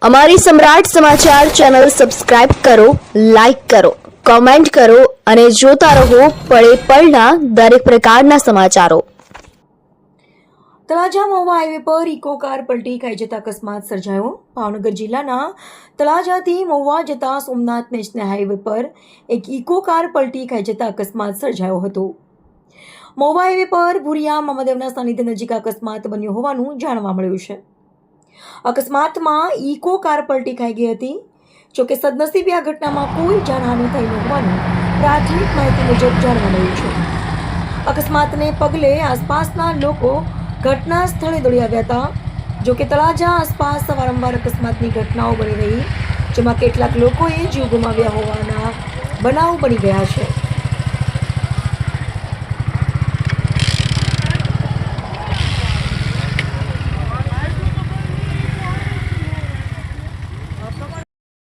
અમારી સમ્રાટ સમાચાર ચેનલ સબસ્ક્રાઇબ કરો, લાઇક કરો, કોમેન્ટ કરો અને જોતા રહો પળે પળના દરેક પ્રકારના સમાચારો। તળાજા મહુવા હાઈવે પર ઇકો કાર પલટી ખાઈ જતા અકસ્માત સર્જાયો। ભાવનગર જિલ્લાના તળાજાથી મહુવા જતા સોમનાથ નેશનલ હાઈવે પર એક ઇકો કાર પલટી ખાઈ જતા અકસ્માત સર્જાયો હતો। મહુવા હાઈવે પર ભુરિયા મહાદેવના સાનિધ્ય નજીક અકસ્માત બન્યો હોવાનું જાણવા મળ્યું છે। અકસ્માતમાં ઇકો કાર પલટી ખાઈ ગઈ હતી। જોકે સદનસીબે આ ઘટનામાં કોઈ જાનહાનિ થઈ ન હોવાનું પ્રાથમિક માહિતી મુજબ જાણવા મળ્યું છે। અકસ્માતને પગલે આસપાસના લોકો ઘટના સ્થળે દોડી આવ્યા હતા। જોકે તળાજા આસપાસ વારંવાર અકસ્માતની ઘટનાઓ બની રહી, જેમાં કેટલાક લોકોએ જીવ ગુમાવ્યા હોવાના બનાવ બની ગયા છે।